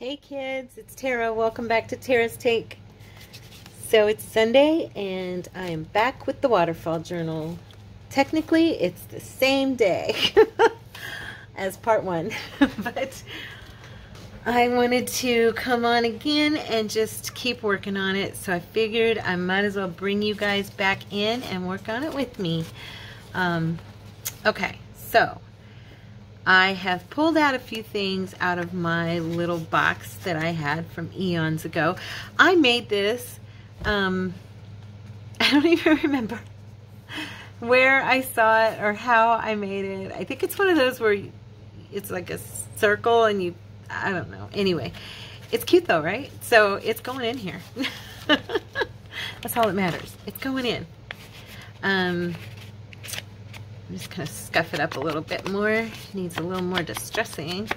Hey kids, it's Tara. Welcome back to Tara's Take. So it's Sunday and I am back with the waterfall journal. Technically it's the same day as part one, but I wanted to come on again and just keep working on it. So I figured I might as well bring you guys back in and work on it with me. Okay, so I have pulled out a few things out of my little box that I had from eons ago. I made this, I don't even remember where I saw it or how I made it. I think it's one of those where it's like a circle and you, I don't know. Anyway, it's cute though, right? So it's going in here. That's all that matters. It's going in. I'm just going to scuff it up a little bit more. Needs a little more distressing.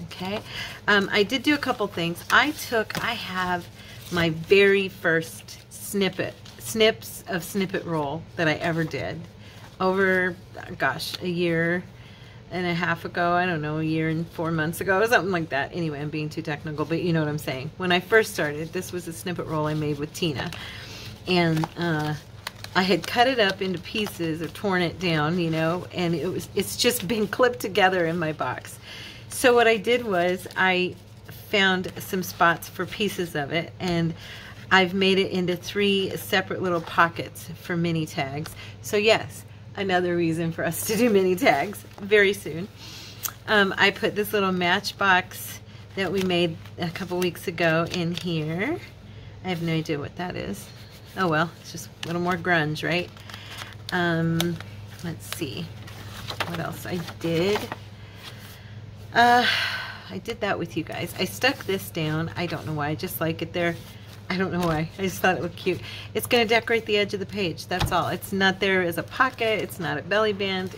Okay. I did do a couple things. I have my very first snips of snippet roll that I ever did over, gosh, a year and a half ago. I don't know, a year and 4 months ago, something like that. Anyway, I'm being too technical, but you know what I'm saying. When I first started, this was a snippet roll I made with Tina. And, I had cut it up into pieces or torn it down, you know, and it's just been clipped together in my box. So what I did was I found some spots for pieces of it, and I've made it into 3 separate little pockets for mini tags. So yes, another reason for us to do mini tags very soon. I put this little matchbox that we made a couple weeks ago in here. I have no idea what that is. Oh well, it's just a little more grunge, right? Let's see what else I did. I did that with you guys. I stuck this down. I don't know why. I just like it there. I don't know why. I just thought it looked cute. It's going to decorate the edge of the page. That's all. It's not there as a pocket. It's not a belly band.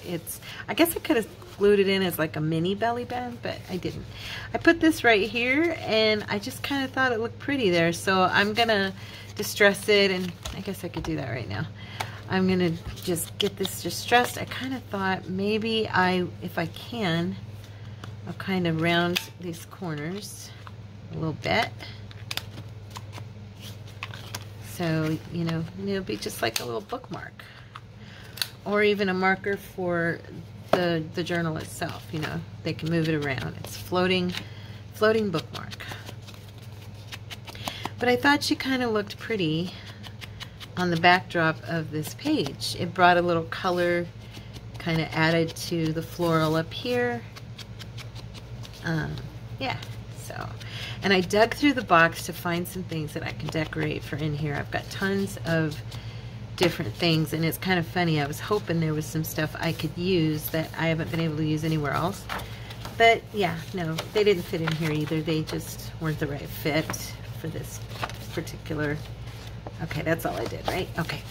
I guess I could have glued it in as like a mini belly band, but I didn't. I put this right here, and I just kind of thought it looked pretty there. So I'm going to distress it, and I guess I could do that right now. I'm gonna just get this distressed. I kind of thought maybe if I can, I'll kind of round these corners a little bit. So, you know, it'll be just like a little bookmark, or even a marker for the journal itself. You know, they can move it around. It's floating bookmark. But I thought she kind of looked pretty on the backdrop of this page. It brought a little color, kind of added to the floral up here. Yeah, so. And I dug through the box to find some things that I can decorate for in here. I've got tons of different things, and it's kind of funny. I was hoping there was some stuff I could use that I haven't been able to use anywhere else. But yeah, no, they didn't fit in here either. They just weren't the right fit for this particular. Okay, that's all I did, right? Okay,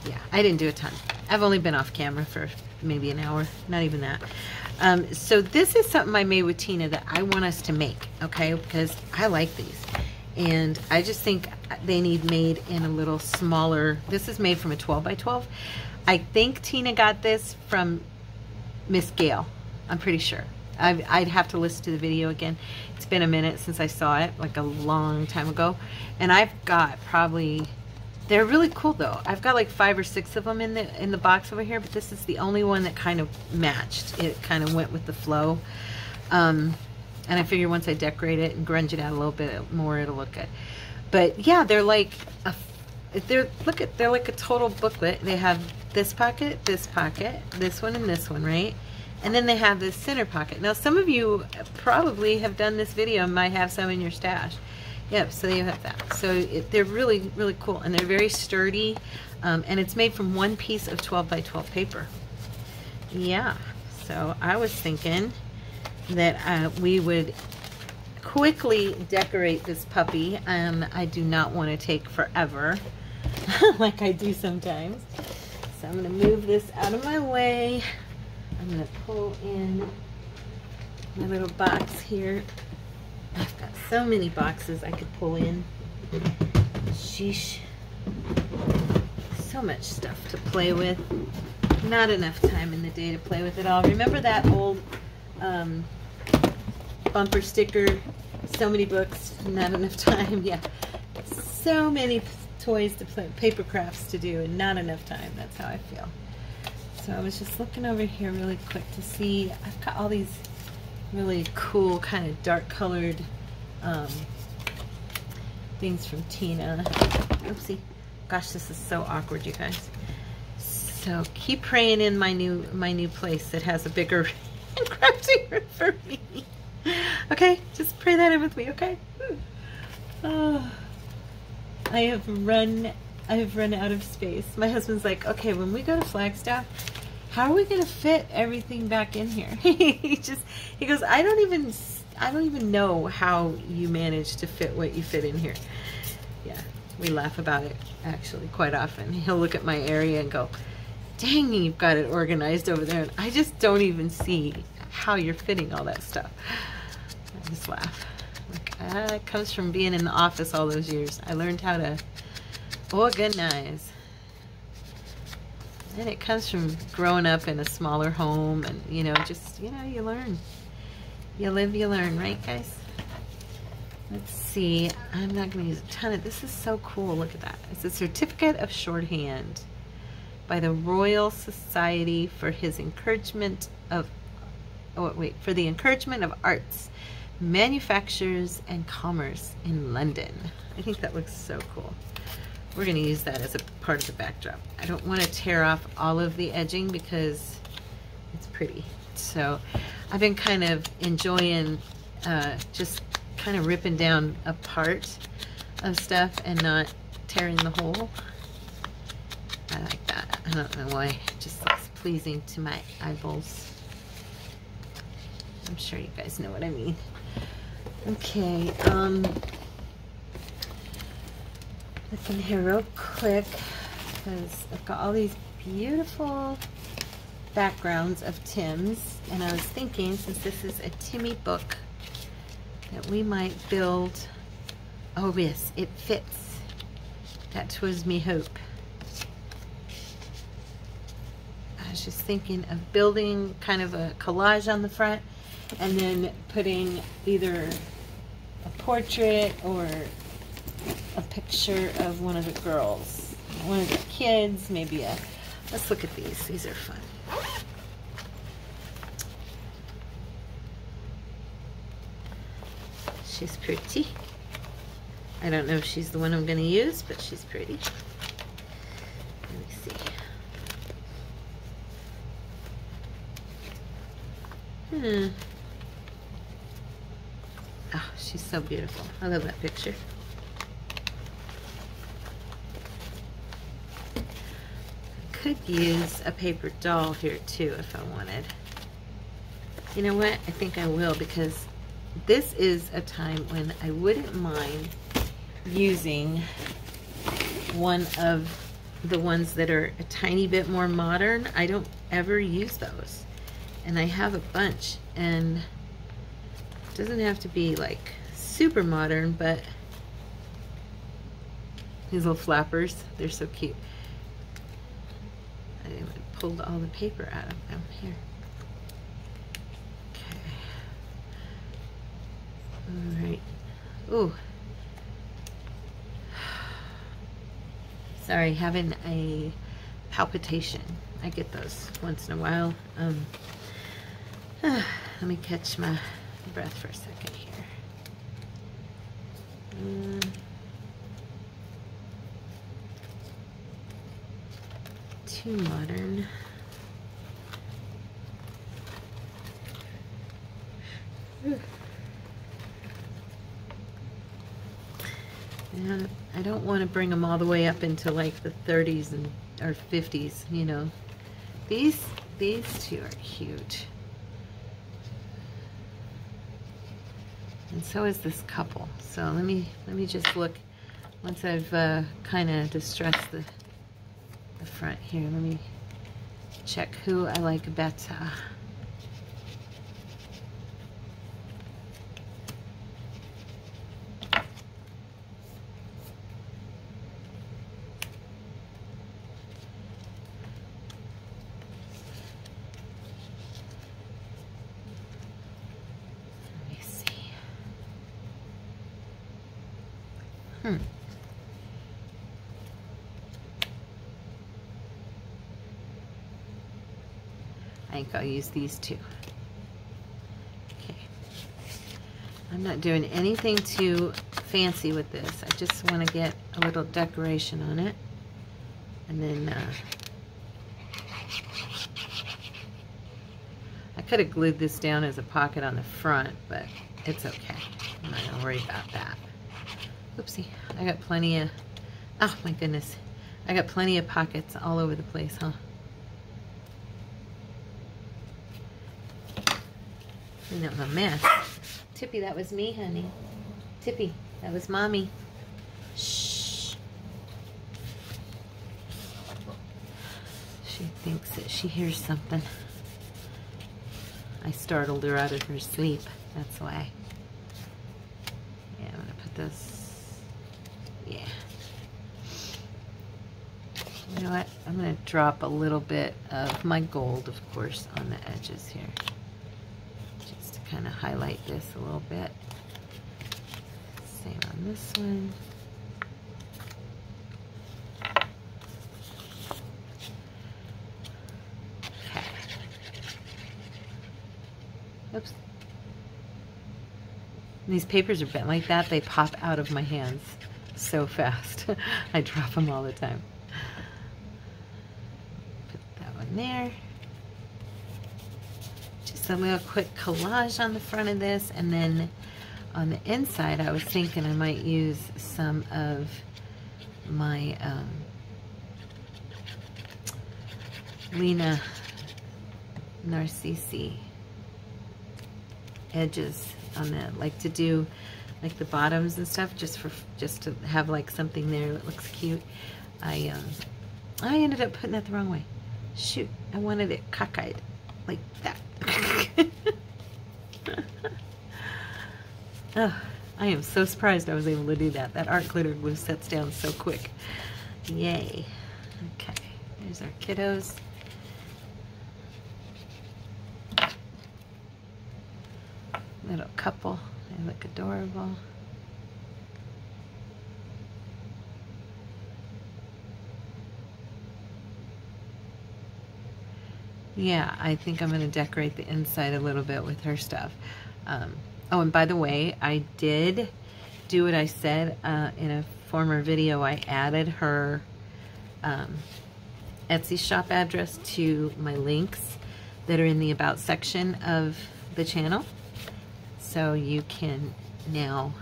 yeah, I didn't do a ton. I've only been off camera for maybe an hour, not even that. So this is something I made with Tina that I want us to make, okay, because I like these, and I just think they need made in a little smaller. This is made from a 12 by 12. I think Tina got this from Miss Gail. I'm pretty sure. I'd have to listen to the video again. It's been a minute since I saw it, like a long time ago. And I've got probably, they're really cool though. I've got like 5 or 6 of them in the box over here, but this is the only one that kind of matched. It kind of went with the flow. And I figure once I decorate it and grunge it out a little bit more, it'll look good. But yeah, they're like they're like a total booklet. They have this pocket, this one, and this one, right? And then they have this center pocket. Now, some of you probably have done this video and might have some in your stash. Yep, so you have that. So they're really, really cool, and they're very sturdy, and it's made from 1 piece of 12 by 12 paper. Yeah, so I was thinking that we would quickly decorate this puppy. I do not want to take forever, like I do sometimes. So I'm going to move this out of my way. I'm going to pull in my little box here. I've got so many boxes I could pull in. Sheesh. So much stuff to play with. Not enough time in the day to play with it all. Remember that old bumper sticker, so many books, not enough time. Yeah, so many toys to play, paper crafts to do, and not enough time. That's how I feel. So I was just looking over here really quick to see, I've got all these really cool kind of dark colored things from Tina. Oopsie. Gosh, this is so awkward, you guys. So keep praying in my new place that has a bigger crafting room for me. Okay, just pray that in with me, okay? Oh, I have run out of space. My husband's like, okay, when we go to Flagstaff, how are we gonna fit everything back in here? he goes, I don't even know how you manage to fit what you fit in here. Yeah, we laugh about it actually quite often. He'll look at my area and go, dang, you've got it organized over there, and I just don't even see how you're fitting all that stuff. I just laugh. Like, it comes from being in the office all those years. I learned how to organize. And it comes from growing up in a smaller home, and you learn. You live, you learn, right, guys? Let's see. I'm not going to use a ton of this. Is so cool. Look at that. It's a certificate of shorthand by the Royal Society for his encouragement of for the encouragement of arts, manufactures and commerce in London. I think that looks so cool. We're going to use that as a part of the backdrop. I don't want to tear off all of the edging because it's pretty. So I've been kind of enjoying just kind of ripping down a part of stuff and not tearing the whole. I like that. I don't know why. It just looks pleasing to my eyeballs. I'm sure you guys know what I mean. Okay, looking here real quick because I've got all these beautiful backgrounds of Tim's, and I was thinking, since this is a Timmy book, that we might build, oh yes, it fits. That was me hope. I was just thinking of building kind of a collage on the front and then putting either a portrait or a picture of one of the girls, one of the kids, maybe a, let's look at these. These are fun. She's pretty. I don't know if she's the one I'm going to use, but she's pretty. Let me see. Oh, she's so beautiful. I love that picture. I could use a paper doll here too if I wanted. You know what? I think I will, because this is a time when I wouldn't mind using one of the ones that are a tiny bit more modern. I don't ever use those, and I have a bunch, and it doesn't have to be like super modern, but these little flappers, they're so cute. I pulled all the paper out of them here. Alright. Ooh. Sorry, having a palpitation. I get those once in a while. Let me catch my breath for a second here. Too modern. And I don't want to bring them all the way up into like the 30s and or 50s, you know. These two are cute. And so is this couple. So let me just look once I've kind of distressed the front here. Let me check who I like better. Let me see. I think I'll use these two. Okay. I'm not doing anything too fancy with this. I just want to get a little decoration on it. And then I could have glued this down as a pocket on the front, but it's okay. I'm not going to worry about that. Oopsie. I got plenty of... Oh, my goodness. I got plenty of pockets all over the place, huh? And that was a mess. Tippy, that was me, honey. Tippy, that was Mommy. Shh. She thinks that she hears something. I startled her out of her sleep. That's why. Yeah, I'm gonna put this. Yeah. You know what? I'm gonna drop a little bit of my gold, of course, on the edges here. Just to kind of highlight this a little bit. Same on this one. Okay. Oops. These papers are bent like that, they pop out of my hands so fast. I drop them all the time. Put that one there. Just a little quick collage on the front of this, and then on the inside I was thinking I might use some of my Lena Narcisi edges on that, like to do like the bottoms and stuff, just to have like something there that looks cute. I ended up putting that the wrong way. Shoot, I wanted it cockeyed like that. Oh, I am so surprised I was able to do that. That art glitter glue sets down so quick. Yay. Okay, there's our kiddos. Little couple. They look adorable. Yeah, I think I'm going to decorate the inside a little bit with her stuff. Oh, and by the way, I did do what I said in a former video. I added her Etsy shop address to my links that are in the About section of the channel. So you can now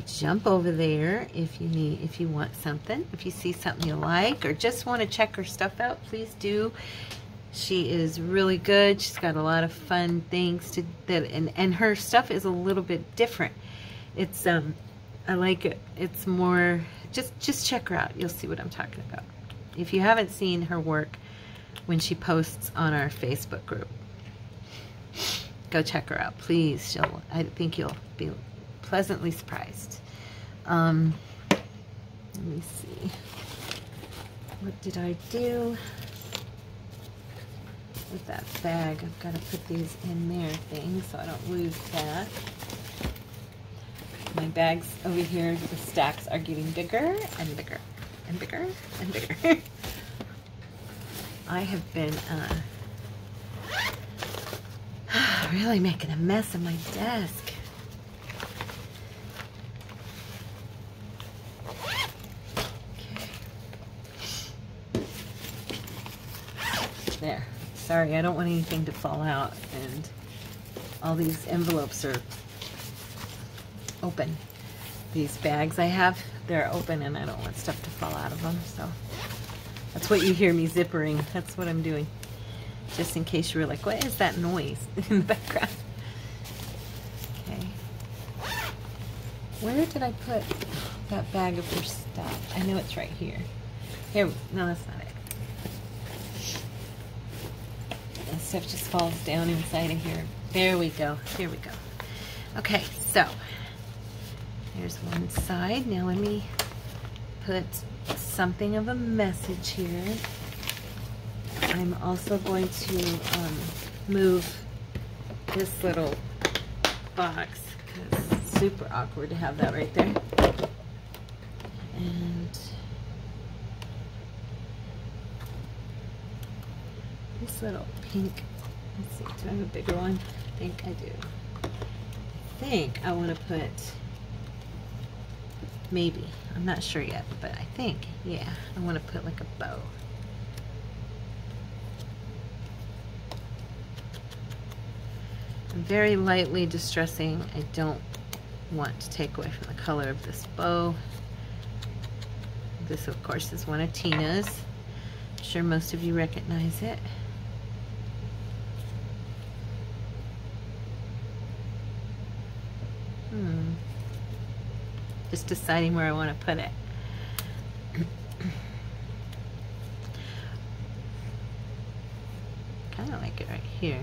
jump over there if you want something. If you see something you like or just want to check her stuff out, please do. She is really good. She's got a lot of fun things and her stuff is a little bit different. It's I like it. It's more just check her out. You'll see what I'm talking about. If you haven't seen her work when she posts on our Facebook group, go check her out, please. I think you'll be pleasantly surprised. Let me see. What did I do with that bag? I've got to put these in there thing so I don't lose that. My bags over here, the stacks are getting bigger and bigger and bigger and bigger. I have been really making a mess of my desk. Okay. There. Sorry, I don't want anything to fall out, and all these envelopes are open. These bags I have, they're open, and I don't want stuff to fall out of them, so that's what you hear me zippering. That's what I'm doing. Just in case you were like, what is that noise in the background? Okay. Where did I put that bag of her stuff? I know it's right here. Here, no, that's not it. That stuff just falls down inside of here. There we go. Here we go. Okay, so here's one side. Now let me put something of a message here. I'm also going to move this little box because it's super awkward to have that right there. And this little pink, let's see, do I have a bigger one? I think I do. I think I want to put, maybe, I'm not sure yet, but I think, yeah, I want to put like a bow. I'm very lightly distressing. I don't want to take away from the color of this bow. This, of course, is one of Tina's. I'm sure most of you recognize it. Just deciding where I want to put it. Kind of like it right here.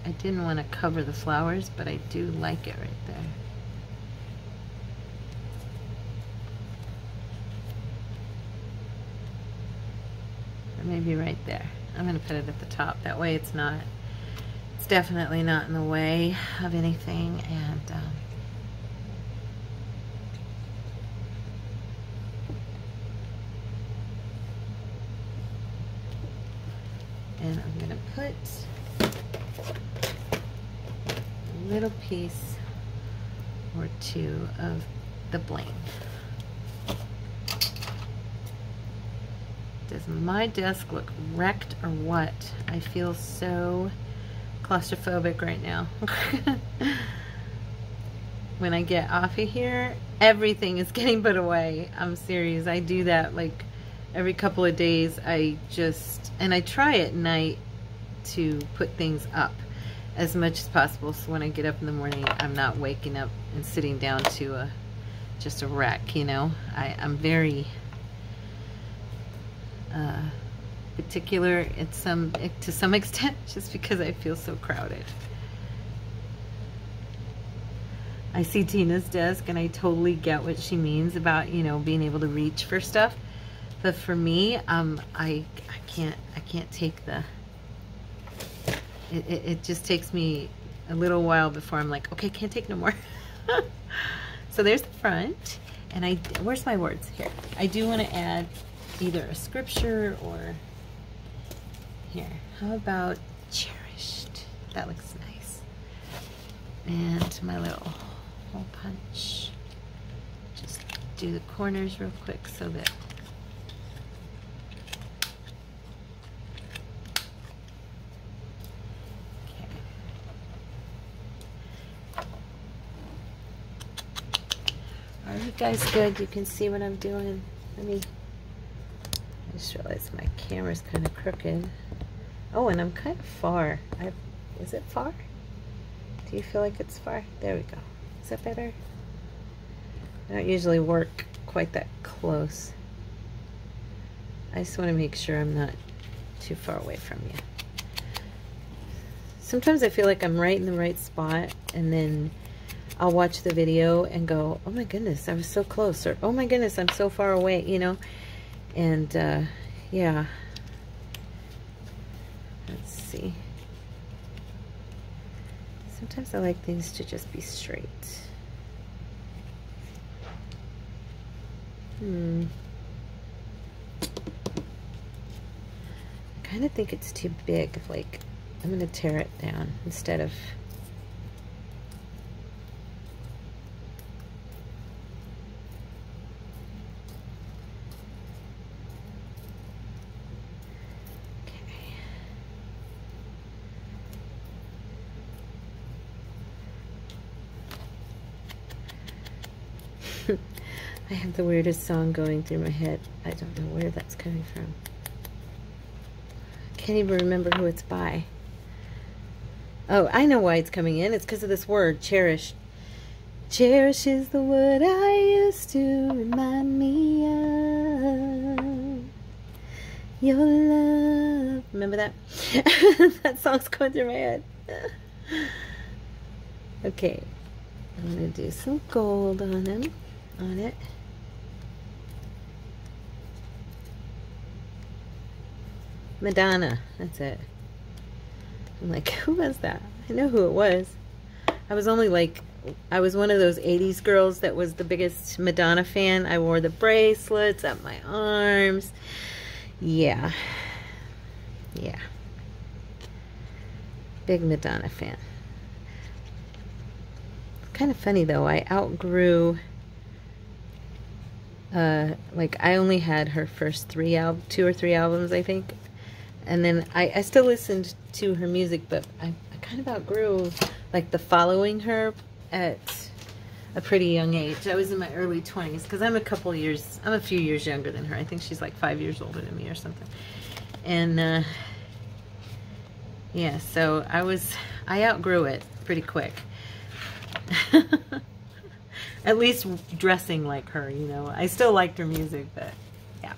I didn't want to cover the flowers, but I do like it right there. Or maybe right there. I'm going to put it at the top. That way it's definitely not in the way of anything. And I'm going to put a little piece or two of the bling. Does my desk look wrecked or what? I feel so claustrophobic right now. When I get off of here, everything is getting put away. I'm serious. I do that like every couple of days. And I try at night to put things up as much as possible, so when I get up in the morning, I'm not waking up and sitting down to just a wreck, you know. I'm very particular to some extent, just because I feel so crowded. I see Tina's desk and I totally get what she means about, you know, being able to reach for stuff. But for me, I can't take the, it just takes me a little while before I'm like, okay, can't take no more. So there's the front, and where's my words here? I do want to add either a scripture or, here, how about cherished? That looks nice. And my little hole punch. Just do the corners real quick so that are you guys good? You can see what I'm doing. I just realized my camera's kind of crooked. Oh, and I'm kind of far. Is it far? Do you feel like it's far? There we go. Is that better? I don't usually work quite that close. I just want to make sure I'm not too far away from you. Sometimes I feel like I'm right in the right spot, and then I'll watch the video and go, oh my goodness, I was so close, or oh my goodness, I'm so far away, you know. And yeah, let's see. Sometimes I like things to just be straight. I kind of think it's too big. Like, I'm going to tear it down instead of... I have the weirdest song going through my head. I don't know where that's coming from. I can't even remember who it's by. Oh, I know why it's coming in. It's because of this word, cherish. Cherish is the word I used to remind me of your love. Remember that? That song's going through my head. Okay. I'm going to do some gold on it. Madonna, that's it. I'm like, who was that? I know who it was. I was only like I was one of those 80s girls that was the biggest Madonna fan. I wore the bracelets up my arms. Yeah. Yeah. Big Madonna fan. Kind of funny though, I outgrew, like I only had her first 2 or 3 albums, I think. And then I still listened to her music, but I kind of outgrew, like, the following her at a pretty young age. I was in my early 20s, because I'm a few years younger than her. I think she's like 5 years older than me or something. And, yeah, so I outgrew it pretty quick. At least dressing like her, you know. I still liked her music, but, yeah.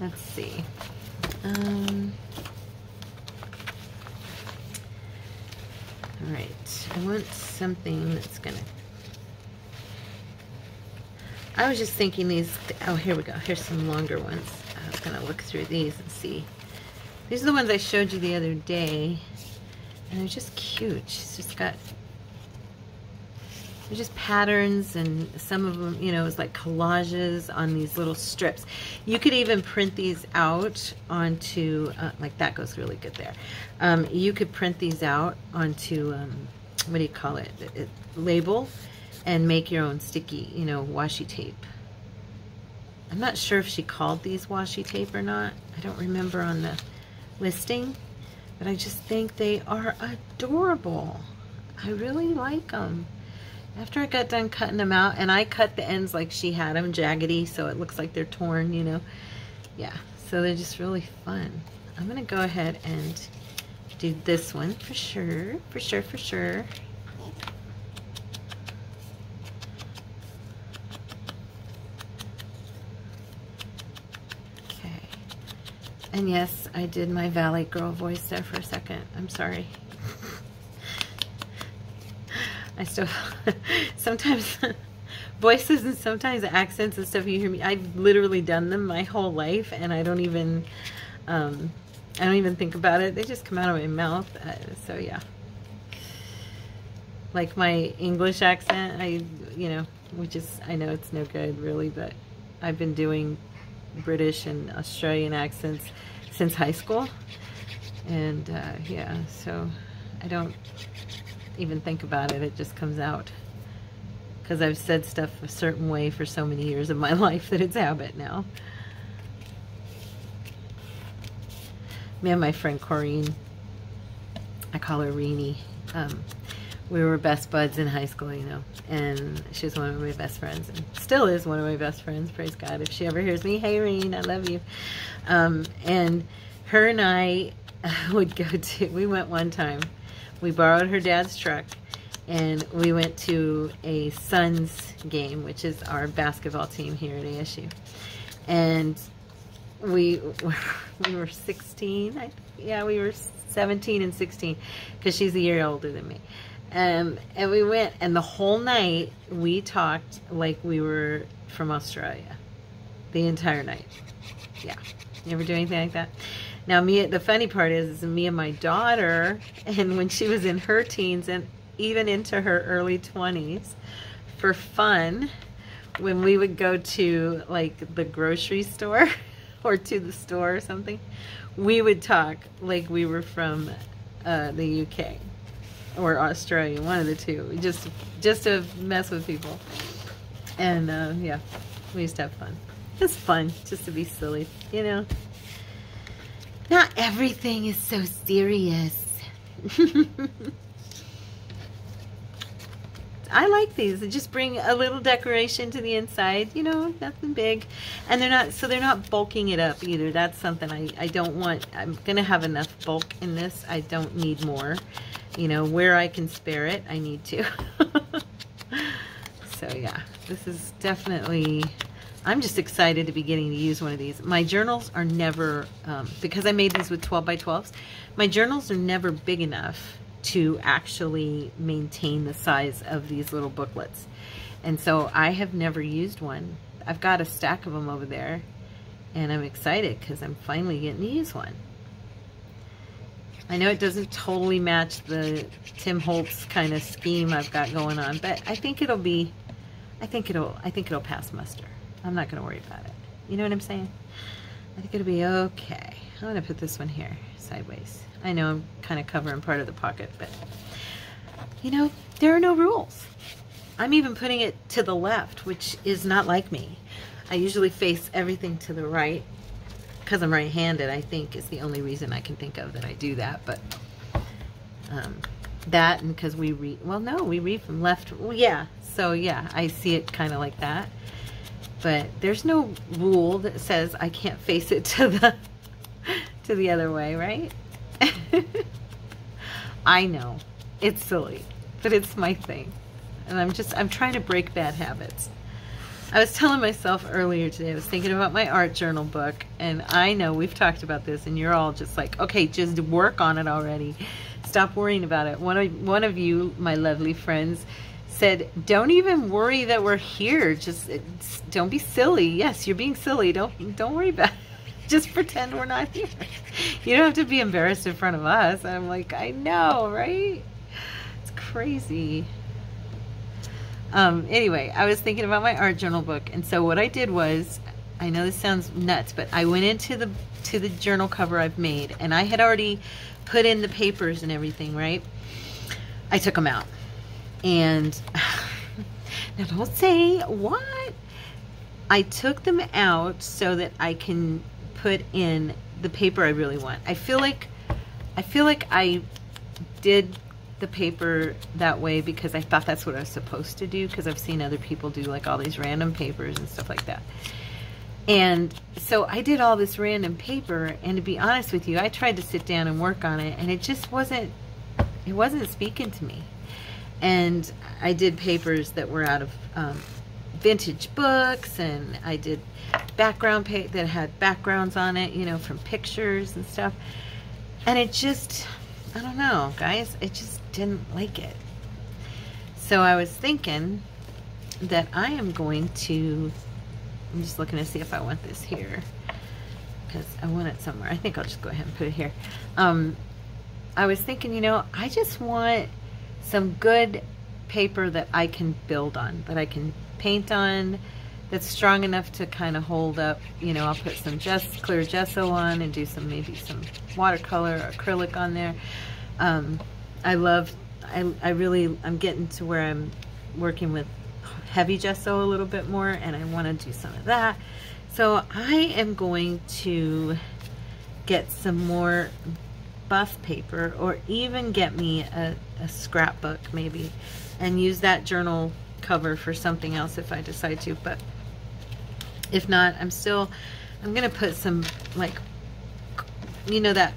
Let's see. Alright, I want something that's gonna... I was just thinking these... Oh, here we go. Here's some longer ones. I was gonna look through these and see. These are the ones I showed you the other day. And they're just cute. She's just got... They're just patterns, and some of them, you know, it's like collages on these little strips. You could even print these out onto, like that goes really good there. You could print these out onto, what do you call it? Label, and make your own sticky, you know, washi tape. I'm not sure if she called these washi tape or not. I don't remember on the listing, but I just think they are adorable. I really like them. After I got done cutting them out, and I cut the ends like she had them, jaggedy, so it looks like they're torn, you know. Yeah, so they're just really fun. I'm going to go ahead and do this one for sure, for sure, for sure. Okay. And yes, I did my Valley Girl voice there for a second. I'm sorry. I still, sometimes voices and sometimes accents and stuff you hear me, I've literally done them my whole life, and I don't even think about it. They just come out of my mouth. So yeah. Like my English accent, you know, which is, I know it's no good really, but I've been doing British and Australian accents since high school. And yeah, so I don't even think about it. It just comes out because I've said stuff a certain way for so many years of my life that it's habit now. Me and my friend Corrine, I call her Reenie, we were best buds in high school, you know, and she was one of my best friends, and still is one of my best friends, praise God. If she ever hears me, hey Reen, I love you. And her and I would go to, we went one time, we borrowed her dad's truck, and we went to a Suns game, which is our basketball team here at ASU. And we were 16, yeah, we were 17 and 16, because she's a year older than me. And we went, and the whole night we talked like we were from Australia. The entire night. Yeah. You ever do anything like that? Now, the funny part is me and my daughter, and when she was in her teens and even into her early 20s, for fun, when we would go to like the grocery store or to the store or something, we would talk like we were from the UK or Australia, one of the two, just to mess with people. And yeah, we used to have fun. It's fun just to be silly, you know. Not everything is so serious. I like these. They just bring a little decoration to the inside, you know, nothing big. And they're not bulking it up either. That's something I don't want. I'm going to have enough bulk in this. I don't need more. You know, where I can spare it, I need to. So yeah, this is definitely, I'm just excited to be getting to use one of these. My journals are never, because I made these with 12 by 12s, my journals are never big enough to actually maintain the size of these little booklets. And so I have never used one. I've got a stack of them over there, and I'm excited because I'm finally getting to use one. I know it doesn't totally match the Tim Holtz kind of scheme I've got going on, but I think it'll pass muster. I'm not going to worry about it. You know what I'm saying? I think it'll be okay. I'm going to put this one here, sideways. I know I'm kind of covering part of the pocket, but you know, there are no rules. I'm even putting it to the left, which is not like me. I usually face everything to the right. Because I'm right-handed, I think, is the only reason I can think of that I do that. But that, and because we read, well, no, we read from left. Well, yeah. So yeah, I see it kind of like that. But there's no rule that says I can't face it to the other way, right? I know it's silly, but it's my thing, and I'm trying to break bad habits. I was telling myself earlier today, I was thinking about my art journal book, and I know we've talked about this, and you're all just like, okay, just work on it already. Stop worrying about it. One of you, my lovely friends, said, don't even worry that we're here. Just don't be silly. Yes, you're being silly. Don't worry about it. Just pretend we're not here. You don't have to be embarrassed in front of us. And I'm like, I know, right? It's crazy. Anyway, I was thinking about my art journal book, and so what I did was, I know this sounds nuts, but I went into the journal cover I've made, and I had already put in the papers and everything, right? I took them out, and now don't say what. I took them out so that I can put in the paper I really want. I feel like I did the paper that way because I thought that's what I was supposed to do, because I've seen other people do like all these random papers and stuff like that. And so I did all this random paper, and to be honest with you, I tried to sit down and work on it, and it just wasn't speaking to me. And I did papers that were out of vintage books, and I did background that had backgrounds on it, you know, from pictures and stuff. And it just, I don't know, guys, it just didn't like it. So I was thinking that I am going to, I'm just looking to see if I want this here, because I want it somewhere. I think I'll just go ahead and put it here. I was thinking, you know, I just want some good paper that I can build on, that I can paint on, that's strong enough to kind of hold up. You know, I'll put some clear gesso on and do maybe some watercolor or acrylic on there. I'm getting to where I'm working with heavy gesso a little bit more, and I want to do some of that. So I am going to get some more buff paper, or even get me a scrapbook maybe, and use that journal cover for something else if I decide to. But if not, I'm gonna put some, like, you know, that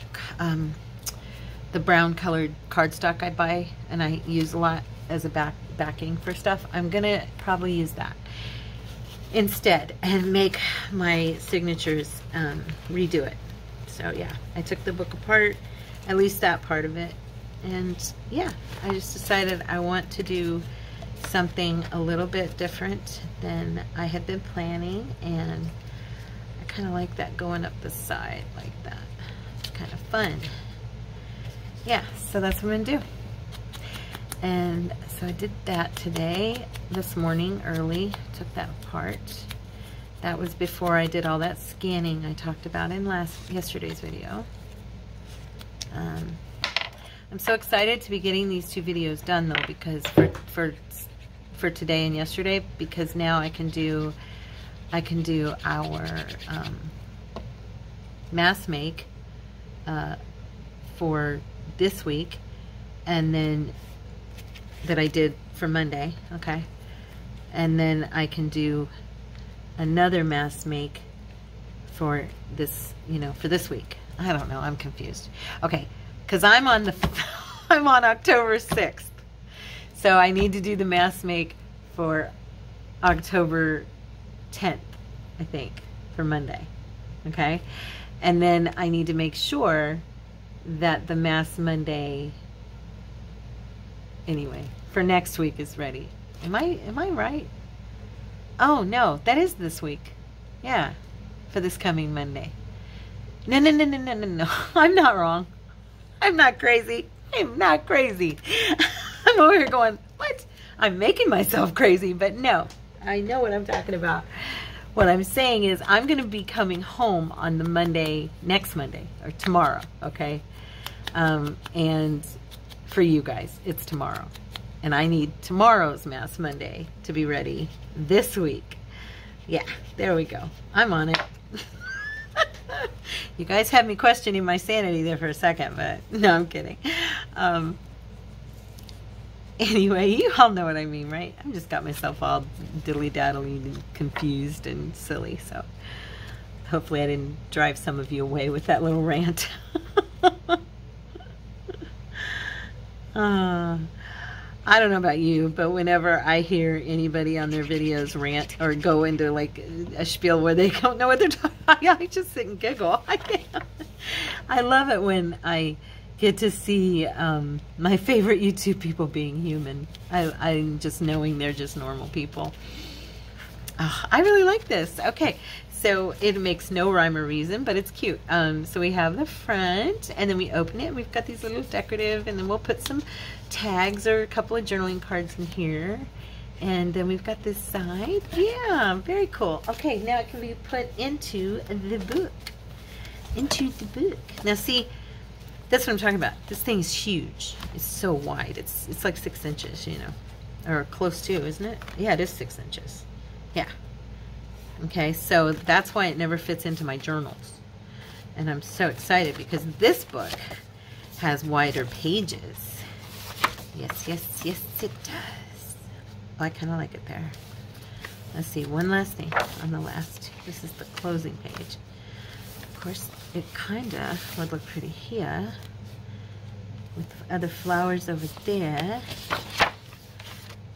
the brown colored cardstock I buy and I use a lot as a backing for stuff. I'm gonna probably use that instead and make my signatures, redo it. So yeah, I took the book apart, at least that part of it, and yeah, I just decided I want to do something a little bit different than I had been planning, and I kind of like that going up the side like that. It's kind of fun. Yeah, so that's what I'm gonna do. And so I did that today, this morning early, took that apart. That was before I did all that scanning I talked about in yesterday's video. I'm so excited to be getting these two videos done though, because for today and yesterday, because now I can do our mass make for this week, and then that I did for Monday, okay, and then I can do another mass make for this, you know, for this week. I don't know, I'm confused. Okay, because I'm on October 6th, so I need to do the mass make for October 10th, I think, for Monday, okay, and then I need to make sure that the mass Monday, anyway, for next week is ready. Am I right? Oh no, that is this week. Yeah, for this coming Monday. No, I'm not wrong. I'm not crazy. I'm not crazy. I'm over here going, what? I'm making myself crazy, but no, I know what I'm talking about. What I'm saying is I'm going to be coming home on the Monday, next Monday, or tomorrow, okay? And for you guys, it's tomorrow. And I need tomorrow's Mass Monday to be ready this week. Yeah, there we go. I'm on it. You guys had me questioning my sanity there for a second, but no, I'm kidding. Anyway, you all know what I mean, right? I've just got myself all dilly-daddly and confused and silly, so hopefully I didn't drive some of you away with that little rant. I don't know about you, but whenever I hear anybody on their videos rant or go into like a spiel where they don't know what they're talking about, I just sit and giggle. I love it when I get to see my favorite YouTube people being human. I'm just knowing they're just normal people. I really like this. Okay, so it makes no rhyme or reason, but it's cute. So we have the front, and then we open it, and we've got these little decorative, and then we'll put some tags or a couple of journaling cards in here. And then we've got this side. Yeah, very cool. Okay, now it can be put into the book. Into the book. Now see, that's what I'm talking about. This thing is huge. It's so wide. It's like 6 inches, you know, or close to, isn't it? Yeah, it is 6 inches. Yeah. Okay, so that's why it never fits into my journals. And I'm so excited because this book has wider pages. Yes, yes, yes, it does. Oh, I kind of like it there. Let's see, one last thing on the last. This is the closing page. Of course, it kind of would look pretty here with other flowers over there.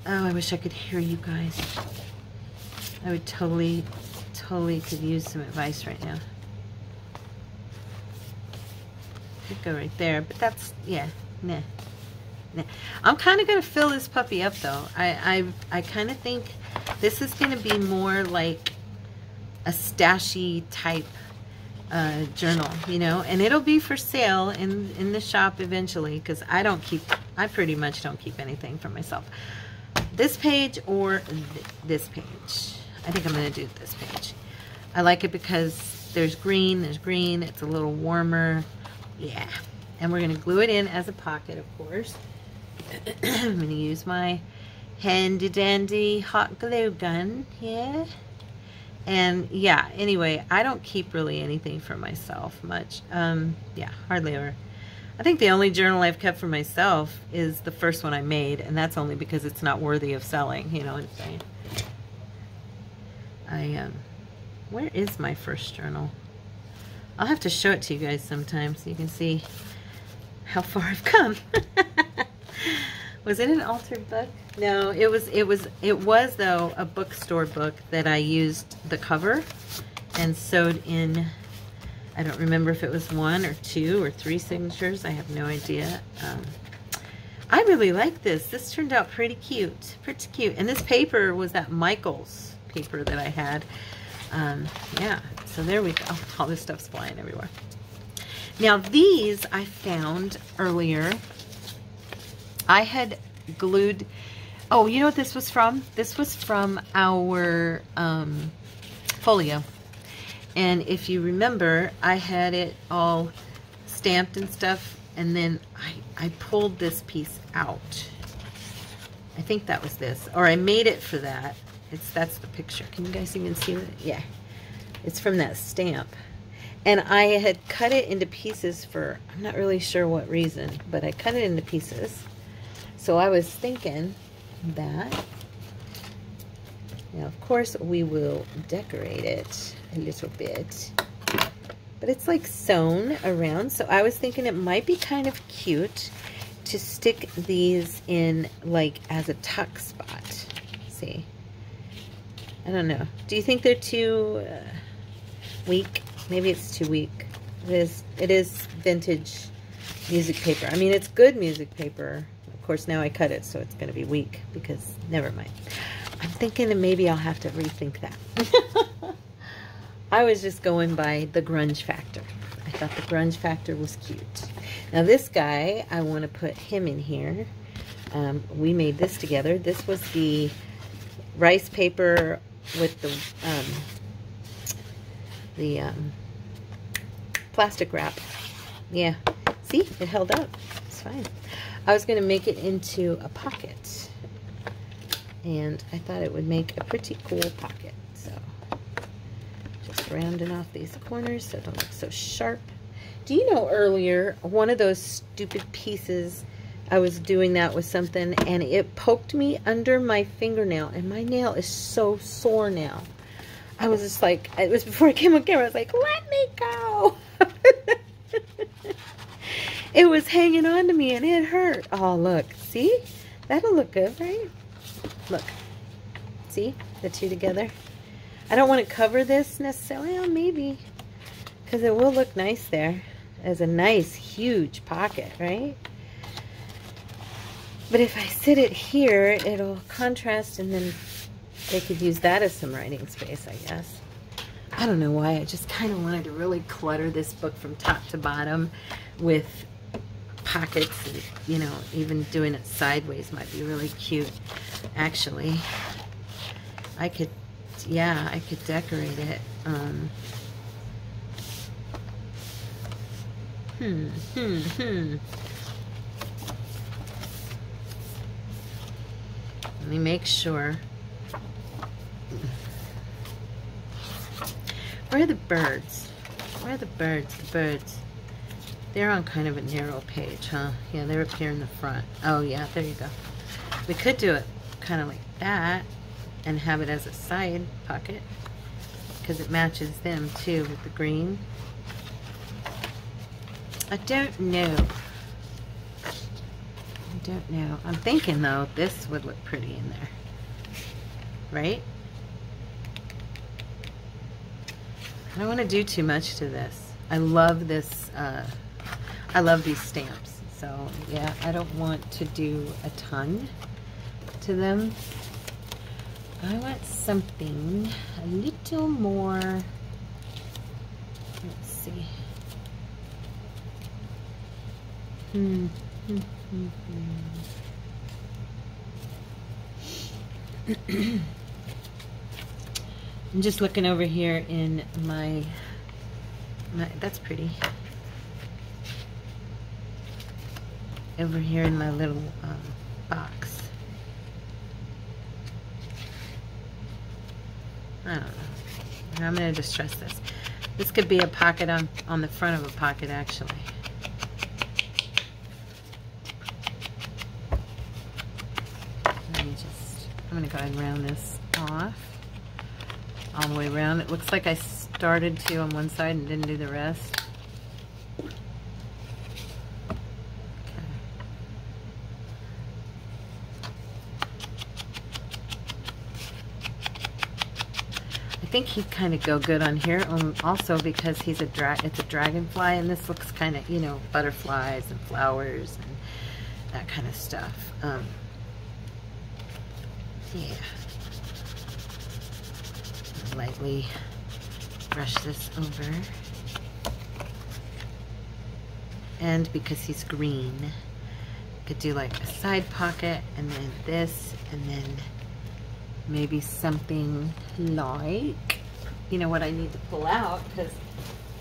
Oh, I wish I could hear you guys. I would totally could use some advice right now. Could go right there, but that's, yeah, nah. I'm kind of going to fill this puppy up though. I kind of think this is going to be more like a stashy type journal, you know, and it'll be for sale in the shop eventually, because I pretty much don't keep anything for myself. This page or this page. I think I'm going to do this page. I like it because there's green, it's a little warmer. Yeah. And we're going to glue it in as a pocket, of course. I'm going to use my handy dandy hot glue gun here. And yeah, anyway, I don't keep really anything for myself much. Yeah, hardly ever. I think the only journal I've kept for myself is the first one I made, and that's only because it's not worthy of selling, you know what I'm saying? Where is my first journal? I'll have to show it to you guys sometime so you can see how far I've come. Was it an altered book? No, it was though a bookstore book that I used the cover and sewed in. I don't remember if it was 1 or 2 or 3 signatures. I have no idea. I really like this. This turned out pretty cute. Pretty cute. And this paper was that Michael's paper that I had. Yeah, so there we go. All this stuff's flying everywhere. Now these I found earlier. I had glued, oh, you know what this was from? This was from our folio. And if you remember, I had it all stamped and stuff, and then I pulled this piece out. I think that was this, or I made it for that. That's the picture. Can you guys even see it? Yeah. It's from that stamp. And I had cut it into pieces for, I'm not really sure what reason, but I cut it into pieces. So I was thinking that, now of course we will decorate it a little bit, but it's like sewn around. So I was thinking it might be kind of cute to stick these in like as a tuck spot. See? I don't know. Do you think they're too weak? Maybe it's too weak. It is vintage music paper. I mean, it's good music paper. Of course, now I cut it, so it's going to be weak because, never mind. I'm thinking that maybe I'll have to rethink that. I was just going by the grunge factor. I thought the grunge factor was cute. Now this guy, I want to put him in here. We made this together. This was the rice paper with the plastic wrap. Yeah, see, it held up. It's fine. I was going to make it into a pocket, and I thought it would make a pretty cool pocket. So just rounding off these corners so it don't look so sharp. Do you know earlier, one of those stupid pieces, I was doing that with something and it poked me under my fingernail, and my nail is so sore now. I was just like, it was before I came on camera, I was like, let me go. It was hanging on to me and it hurt. Oh, look, see? That'll look good, right? Look, see the two together? I don't want to cover this necessarily, well, maybe, because it will look nice there as a nice huge pocket, right? But if I sit it here, it'll contrast, and then they could use that as some writing space, I guess. I don't know why. I just kind of wanted to really clutter this book from top to bottom with pockets. And, you know, even doing it sideways might be really cute. Actually, I could, yeah, I could decorate it. Let me make sure. Where are the birds? Where are the birds? The birds. They're on kind of a narrow page, huh? Yeah, they're up here in the front. Oh, yeah, there you go. We could do it kind of like that and have it as a side pocket because it matches them too with the green. I don't know. I don't know. I'm thinking, though, this would look pretty in there. Right? I don't want to do too much to this. I love this. I love these stamps. So, yeah, I don't want to do a ton to them. I want something a little more. Let's see. I'm just looking over here in my that's pretty. Over here in my little box. I don't know. I'm going to distress this. This could be a pocket on the front of a pocket, actually. I'm going to go ahead and round this off all the way around. It looks like I started to on one side and didn't do the rest. Okay. I think he'd kind of go good on here, also because he's it's a dragonfly, and this looks kind of, you know, butterflies and flowers and that kind of stuff. Yeah. Lightly brush this over. And because he's green, I could do like a side pocket and then this, and then maybe something like, you know what I need to pull out, because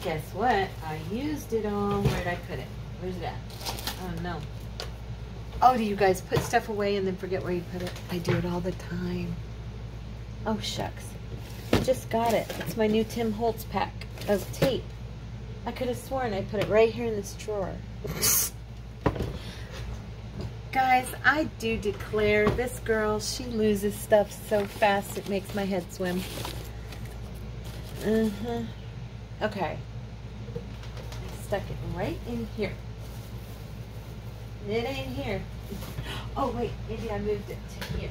guess what? I used it all. Where did I put it? Where's it at? Oh no. Oh, do you guys put stuff away and then forget where you put it? I do it all the time. Oh, shucks. I just got it. It's my new Tim Holtz pack of tape. I could have sworn I put it right here in this drawer. Guys, I do declare this girl, she loses stuff so fast it makes my head swim. Okay. I stuck it right in here. It ain't here. Oh, wait. Maybe I moved it to here.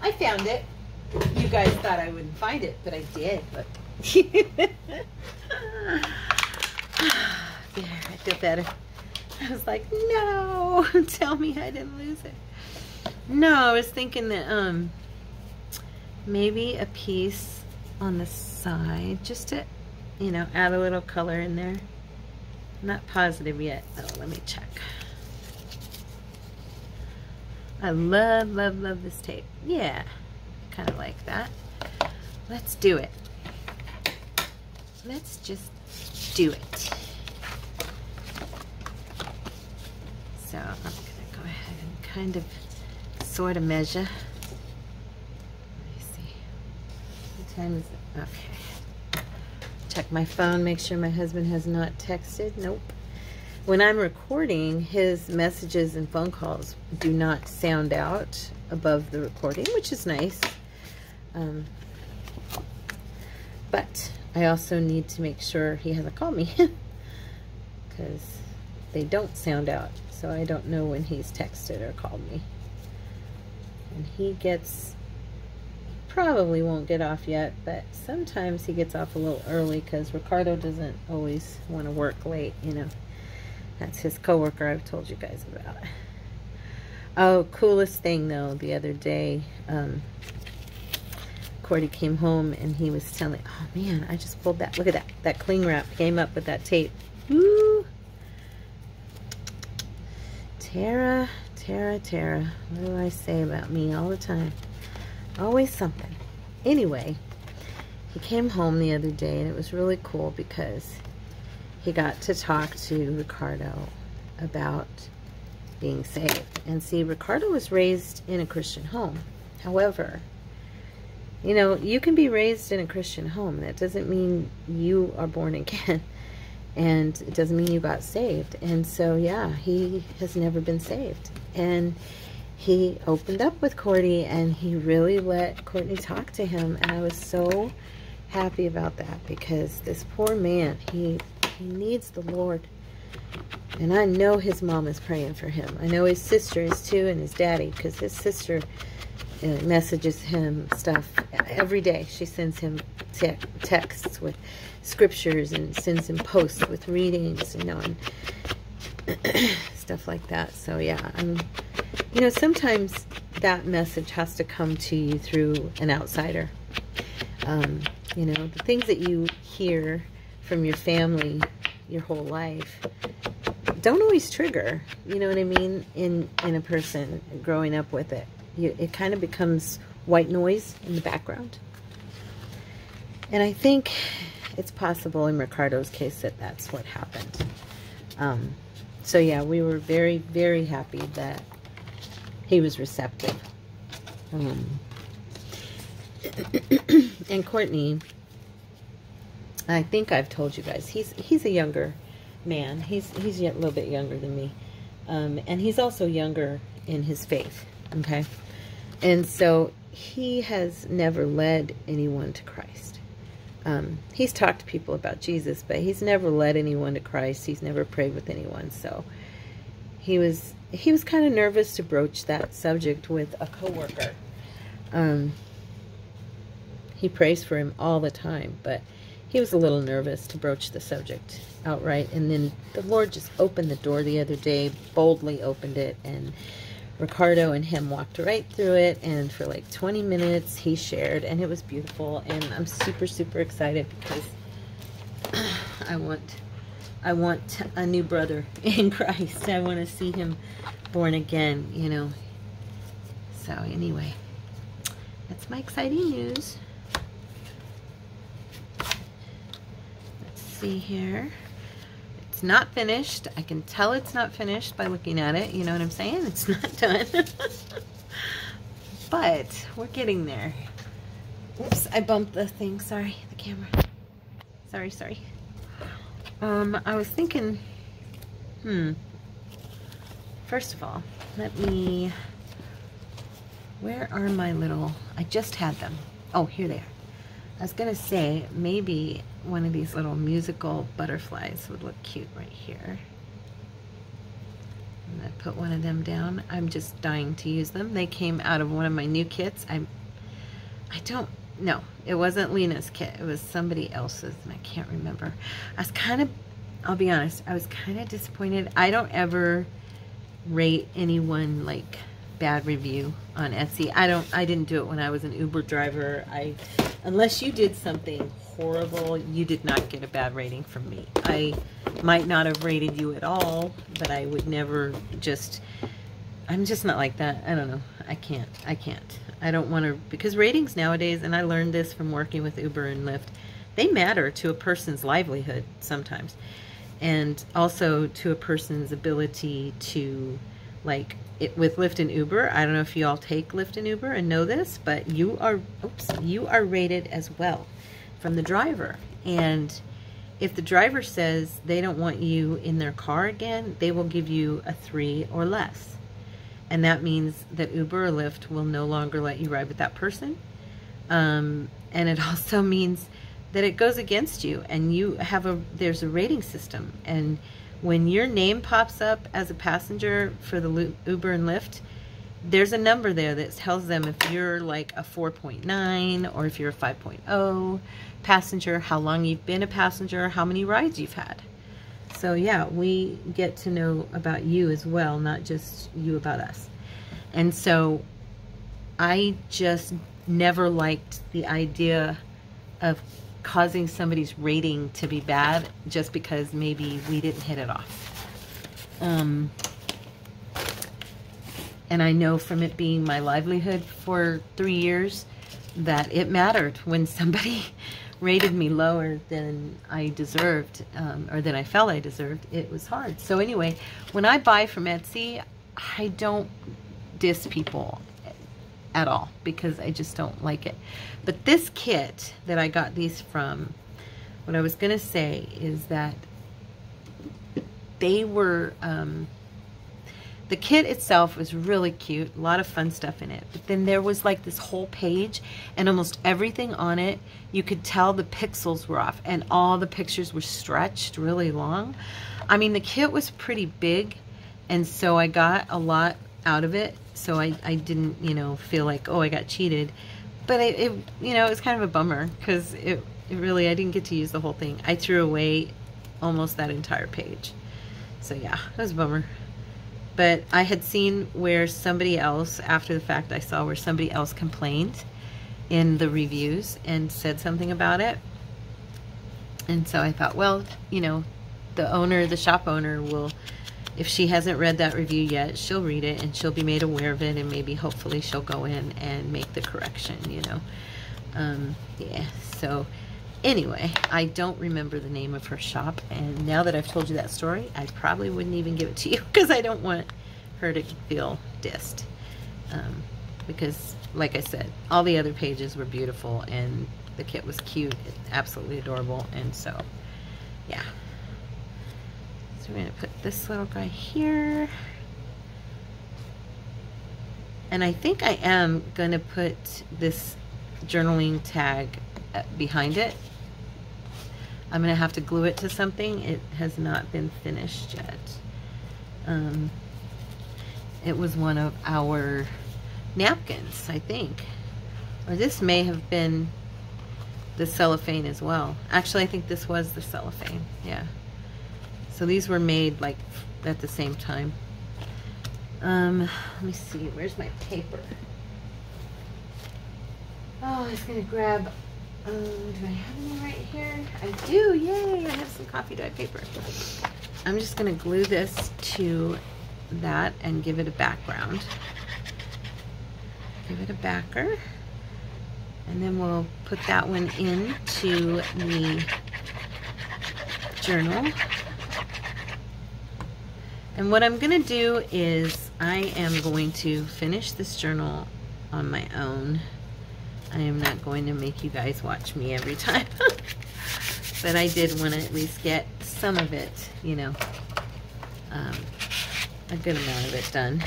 I found it. You guys thought I wouldn't find it, but I did. Look. There, I feel better. I was like, no. Tell me I didn't lose it. No, I was thinking that maybe a piece on the side, just to, you know, add a little color in there. I'm not positive yet. Oh, let me check. I love, love, love this tape. Yeah, kind of like that. Let's do it. Let's just do it. So I'm going to go ahead and kind of sort of measure. Let me see. What time is it? Okay. Check my phone, make sure my husband has not texted. Nope. When I'm recording, his messages and phone calls do not sound out above the recording, which is nice. But I also need to make sure he hasn't called me because they don't sound out. So I don't know when he's texted or called me. And he gets, probably won't get off yet, but sometimes he gets off a little early because Ricardo doesn't always want to work late, you know. That's his coworker I've told you guys about. Oh, coolest thing though, the other day, Cordy came home and he was telling, oh man, I just pulled that, look at that, that cling wrap came up with that tape. Woo! Tara, Tara, Tara, what do I say about me all the time? Always something. Anyway, he came home the other day and it was really cool because he got to talk to Ricardo about being saved. And see, Ricardo was raised in a Christian home. However, you know, you can be raised in a Christian home. That doesn't mean you are born again. And it doesn't mean you got saved. And so, yeah, he has never been saved. And he opened up with Courtney and he really let Courtney talk to him. And I was so happy about that because this poor man, he needs the Lord. And I know his mom is praying for him. I know his sister is too, and his daddy, because his sister messages him stuff every day. She sends him texts with scriptures and sends him posts with readings, you know, and stuff like that. So yeah, you know, sometimes that message has to come to you through an outsider. You know, the things that you hear from your family your whole life don't always trigger, you know what I mean, in a person growing up with it. It kind of becomes white noise in the background. And I think it's possible in Ricardo's case that that's what happened. So yeah, we were very, very happy that he was receptive. And Courtney, I think I've told you guys, he's a younger man. He's a little bit younger than me. And he's also younger in his faith, okay? And so he has never led anyone to Christ. He's talked to people about Jesus, but he's never led anyone to Christ. He's never prayed with anyone. So he was kind of nervous to broach that subject with a coworker. He prays for him all the time, but he was a little nervous to broach the subject outright. And then the Lord just opened the door the other day, boldly opened it, and Ricardo and him walked right through it, and for like 20 minutes he shared, and it was beautiful. And I'm super, super excited because I want a new brother in Christ. I want to see him born again, you know. So anyway, that's my exciting news. Let's see here. It's not finished. I can tell it's not finished by looking at it. You know what I'm saying? It's not done. But we're getting there. Oops, I bumped the thing. Sorry, the camera. Sorry. I was thinking, first of all, where are my little, I just had them. Oh, here they are. I was going to say, maybe one of these little musical butterflies would look cute right here. I'm going to put one of them down. I'm just dying to use them. They came out of one of my new kits. I don't know. It wasn't Lena's kit. It was somebody else's, and I can't remember. I was kind of, I'll be honest, I was kind of disappointed. I don't ever rate anyone like bad review on Etsy. I didn't do it when I was an Uber driver. Unless you did something horrible, you did not get a bad rating from me. might not have rated you at all, but I would never I'm just not like that. I don't know. I can't. I don't want to, because ratings nowadays, and I learned this from working with Uber and Lyft, they matter to a person's livelihood sometimes. And also to a person's ability to, like, with Lyft and Uber, I don't know if you all take Lyft and Uber and know this, but you are rated as well from the driver. And if the driver says they don't want you in their car again, they will give you a 3 or less. And that means that Uber or Lyft will no longer let you ride with that person. And it also means that it goes against you, and there's a rating system. And when your name pops up as a passenger for the Uber and Lyft, there's a number there that tells them if you're like a 4.9 or if you're a 5.0 passenger, how long you've been a passenger, how many rides you've had. So yeah, we get to know about you as well, not just you about us. And so I just never liked the idea of causing somebody's rating to be bad just because maybe we didn't hit it off. And I know from it being my livelihood for 3 years that it mattered when somebody rated me lower than I deserved, or than I felt I deserved. It was hard. So anyway, when I buy from Etsy, I don't diss people at all because I just don't like it. But this kit that I got these from, what I was going to say is that they were, the kit itself was really cute, a lot of fun stuff in it. But then there was like this whole page, and almost everything on it, you could tell the pixels were off, and all the pictures were stretched really long. I mean, the kit was pretty big, and so I got a lot out of it. So I didn't, you know, feel like, oh, I got cheated. But it you know, it was kind of a bummer because it really, I didn't get to use the whole thing. I threw away almost that entire page. So yeah, it was a bummer. But I had seen where somebody else, after the fact, I saw where somebody else complained in the reviews and said something about it. And so I thought, well, you know, the shop owner will, if she hasn't read that review yet, she'll read it and she'll be made aware of it, and maybe hopefully she'll go in and make the correction, you know. Yeah, so anyway, I don't remember the name of her shop, and now that I've told you that story, I probably wouldn't even give it to you because I don't want her to feel dissed. Because, like I said, all the other pages were beautiful, and the kit was cute, absolutely adorable, and so, yeah. So we're going to put this little guy here. And I think I am going to put this journaling tag behind it. I'm going to have to glue it to something. It has not been finished yet. It was one of our napkins, I think. Or this may have been the cellophane as well. Actually, I think this was the cellophane. Yeah. So these were made like at the same time. Let me see, where's my paper? Oh, I was gonna grab, do I have any right here? I do, yay, I have some coffee dye paper. I'm just gonna glue this to that and give it a background. Give it a backer. And then we'll put that one into the journal. And what I'm going to do is I am going to finish this journal on my own. I am not going to make you guys watch me every time. But I did want to at least get some of it, you know, a good amount of it done.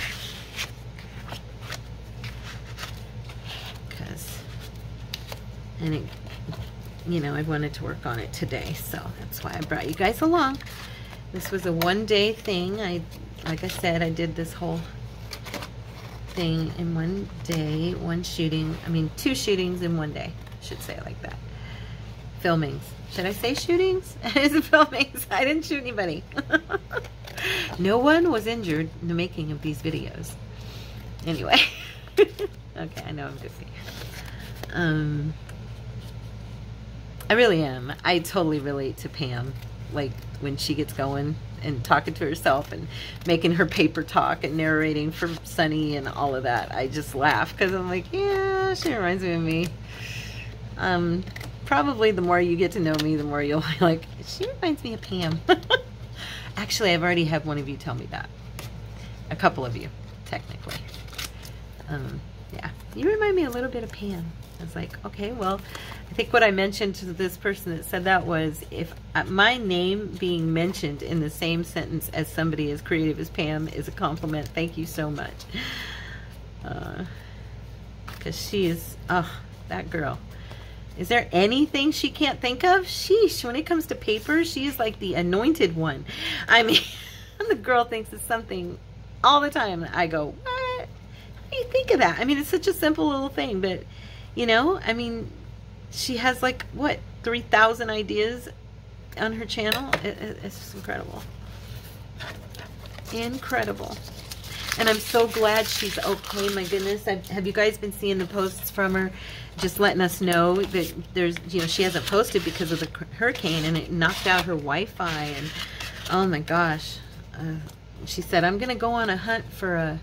And it, you know, I wanted to work on it today, so that's why I brought you guys along. This was a one-day thing. Like I said, I did this whole thing in one day, one shooting. I mean, 2 shootings in one day. I should say it like that. Filmings. Should I say shootings? It's filmings. I didn't shoot anybody. No one was injured in the making of these videos. Anyway. Okay, I know I'm goofy. I really am. I totally relate to Pam like when she gets going and talking to herself and making her paper talk and narrating for Sunny and all of that. I just laugh because I'm like, yeah, she reminds me of me. Probably the more you get to know me, the more you'll be like, she reminds me of Pam. Actually, I've already had one of you tell me that. A couple of you, technically. Yeah, you remind me a little bit of Pam. I was like, okay, well, I think what I mentioned to this person that said that was, if my name being mentioned in the same sentence as somebody as creative as Pam is a compliment. Thank you so much. Because she is, oh, that girl. Is there anything she can't think of? Sheesh, when it comes to paper, she is like the anointed one. I mean, the girl thinks it's something all the time. I go, what? How do you think of that? I mean, it's such a simple little thing, but, you know, I mean, she has like, what, 3,000 ideas on her channel? It's just incredible. Incredible. And I'm so glad she's okay. My goodness. Have you guys been seeing the posts from her? Just letting us know that there's, you know, she hasn't posted because of the hurricane and it knocked out her Wi-Fi. And oh my gosh. She said, I'm going to go on a hunt for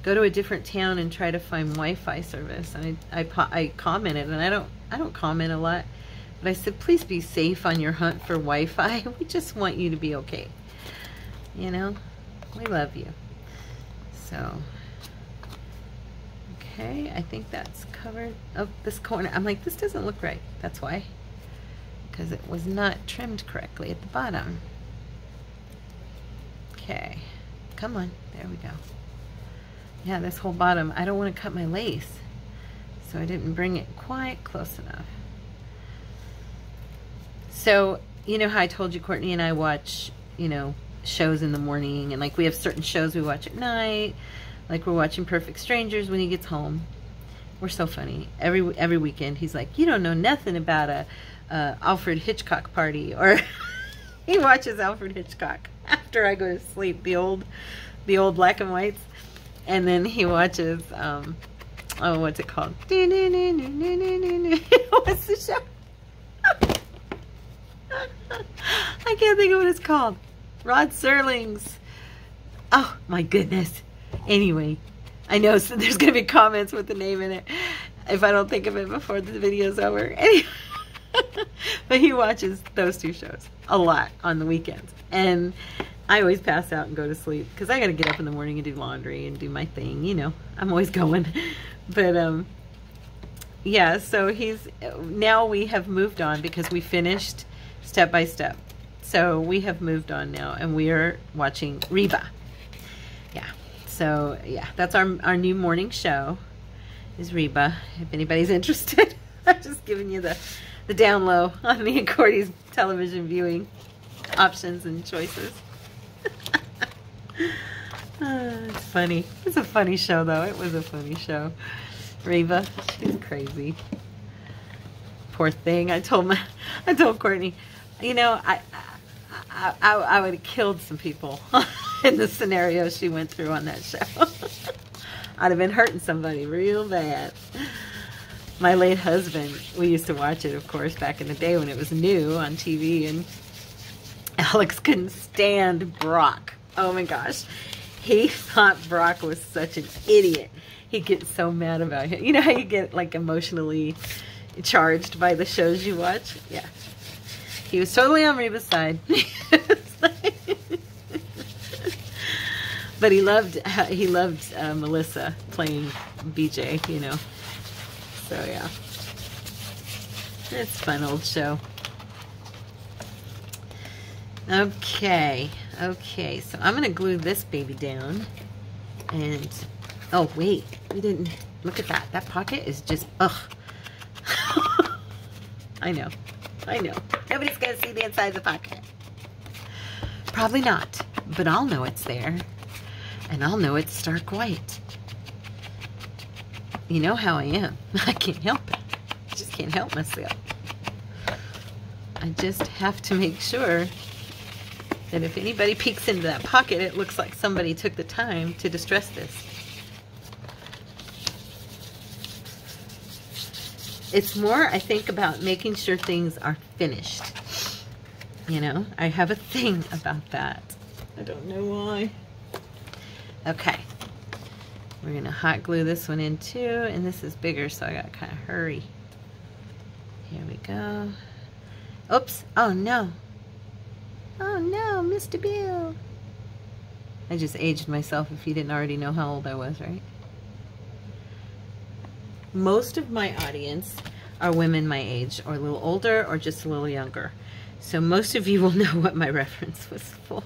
go to a different town and try to find Wi-Fi service. And I commented, and I don't comment a lot, but I said, please be safe on your hunt for Wi-Fi. We just want you to be okay. You know, we love you. So, okay, I think that's covered up this corner. I'm like, this doesn't look right. That's why. Because it was not trimmed correctly at the bottom. Okay, come on. There we go. Yeah, this whole bottom, I don't want to cut my lace. So I didn't bring it quite close enough. So, you know how I told you Courtney and I watch, you know, shows in the morning, and like we have certain shows we watch at night, like we're watching Perfect Strangers when he gets home. We're so funny. Every weekend he's like, you don't know nothing about a Alfred Hitchcock party, or he watches Alfred Hitchcock after I go to sleep, the old black and whites, and then he watches oh, what's it called? What's the show? I can't think of what it's called. Rod Serling's. Oh my goodness. Anyway, I know so there's going to be comments with the name in it if I don't think of it before the video's over. Anyway, but he watches those two shows a lot on the weekends. And I always pass out and go to sleep because I got to get up in the morning and do laundry and do my thing. You know, I'm always going. But, yeah, so now we have moved on because we finished Step by Step. So we have moved on now, and we are watching Reba. Yeah. So yeah, that's our new morning show. Is Reba? If anybody's interested, I'm just giving you the down low on me and Cordy's television viewing options and choices. It's funny. It's a funny show, though. It was a funny show. Reba, she's crazy. Poor thing. I told Courtney, you know, I would have killed some people in the scenario she went through on that show. I'd have been hurting somebody real bad. My late husband, we used to watch it, of course, back in the day when it was new on TV, and Alex couldn't stand Brock. Oh my gosh. He thought Brock was such an idiot. He'd get so mad about him. You know how you get like emotionally charged by the shows you watch? Yeah. He was totally on Reba's side. But he loved Melissa playing BJ, you know. So yeah. It's a fun old show. Okay. Okay, so I'm gonna glue this baby down. And oh wait, we didn't look at that. That pocket is just ugh. I know. Nobody's gonna see the inside of the pocket. Probably not, but I'll know it's there. And I'll know it's stark white. You know how I am. I can't help it. I just can't help myself. I just have to make sure that if anybody peeks into that pocket, it looks like somebody took the time to distress this. It's more, I think, about making sure things are finished. You know, I have a thing about that. I don't know why. Okay. We're going to hot glue this one in too, and this is bigger, so I got to kind of hurry. Here we go. Oops. Oh, no. Oh, no, Mr. Bill. I just aged myself if you didn't already know how old I was, right? Most of my audience are women my age, or a little older, or just a little younger. So most of you will know what my reference was for.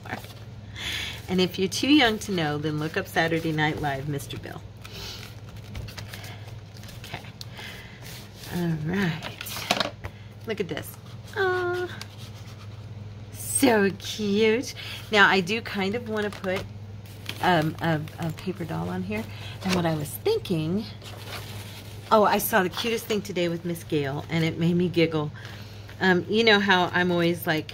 And if you're too young to know, then look up Saturday Night Live, Mr. Bill. Okay. All right. Look at this. Oh, so cute. Now, I do kind of want to put a paper doll on here. And what I was thinking... Oh, I saw the cutest thing today with Miss Gail, and it made me giggle. You know how I'm always, like,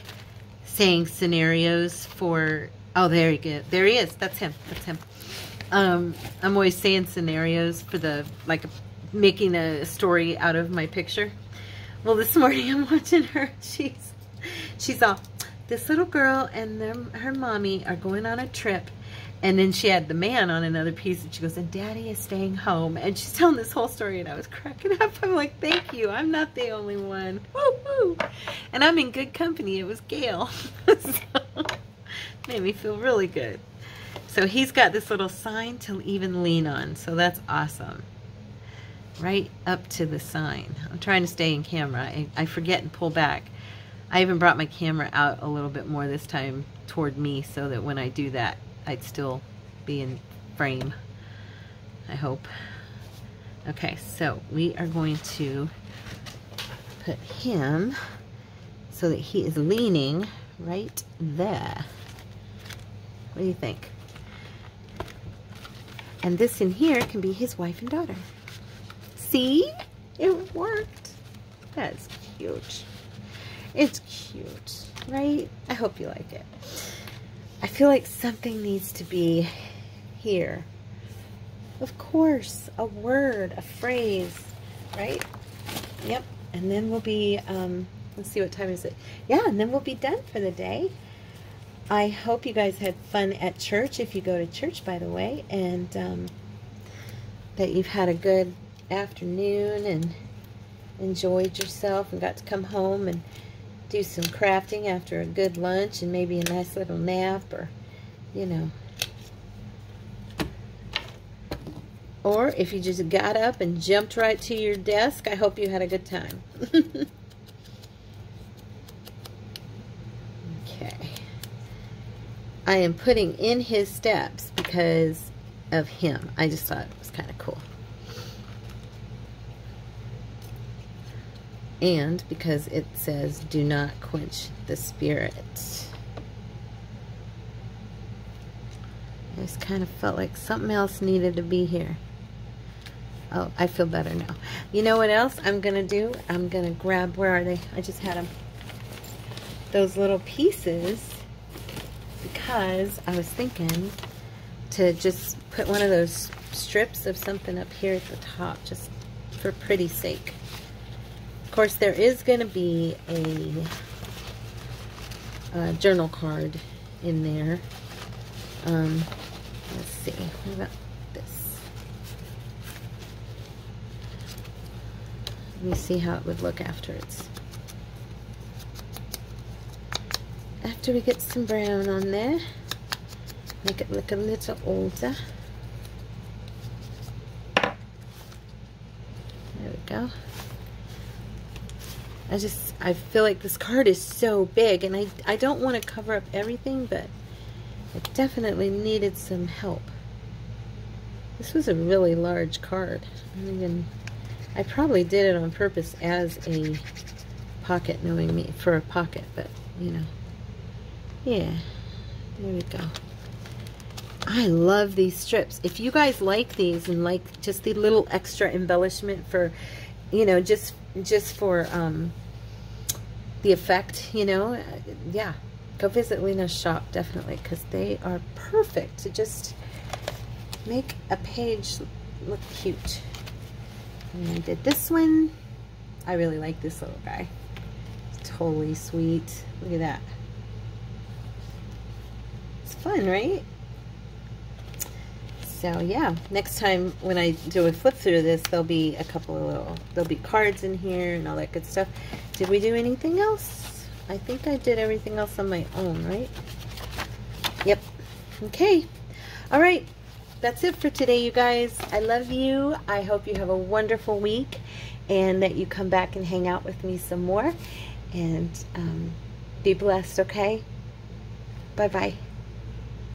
saying scenarios for... Oh, there you go. There he is. That's him. That's him. I'm always saying scenarios for the, like, making a story out of my picture. Well, this morning I'm watching her. She's all, this little girl and her mommy are going on a trip. And then she had the man on another piece, and she goes, and Daddy is staying home. And she's telling this whole story, and I was cracking up. I'm like, thank you. I'm not the only one. Woo woo. And I'm in good company. It was Gail. So, made me feel really good. So he's got this little sign to even lean on. So that's awesome. Right up to the sign. I'm trying to stay in camera. I forget and pull back. I even brought my camera out a little bit more this time toward me, so that when I do that, I'd still be in frame, I hope. Okay, so we are going to put him so that he is leaning right there. What do you think? And this in here can be his wife and daughter. See? It worked. That's cute. It's cute, right? I hope you like it. I feel like something needs to be here. Of course, a word, a phrase, right? Yep, and then we'll be, let's see, what time is it? Yeah, and then we'll be done for the day. I hope you guys had fun at church, if you go to church, by the way, and that you've had a good afternoon and enjoyed yourself and got to come home and do some crafting after a good lunch and maybe a nice little nap, or, you know. Or if you just got up and jumped right to your desk, I hope you had a good time. Okay. I am putting in his steps because of him. I just thought it was kind of cool. And because it says, do not quench the spirit. I just kind of felt like something else needed to be here. Oh, I feel better now. You know what else I'm going to do? I'm going to grab, where are they? I just had them. Those little pieces, because I was thinking to just put one of those strips of something up here at the top, just for pretty sake. Of course, there is going to be a journal card in there. Let's see. What about this? Let me see how it would look after we get some brown on there. Make it look a little older. There we go. I feel like this card is so big, and I don't want to cover up everything, but it definitely needed some help. This was a really large card. I probably did it on purpose as a pocket, knowing me, for a pocket, but, you know. Yeah, there we go. I love these strips. If you guys like these and like just the little extra embellishment for, you know, just for the effect, you know, yeah, go visit Lena's shop, definitely, because they are perfect to just make a page look cute. And I did this one. I really like this little guy. It's totally sweet. Look at that. fun, right? So yeah, next time when I do a flip through this, there'll be a couple of there'll be cards in here and all that good stuff. Did we do anything else? I think I did everything else on my own, right? Yep. Okay. All right. That's it for today, you guys. I love you. I hope you have a wonderful week and that you come back and hang out with me some more. And be blessed, okay? Bye-bye.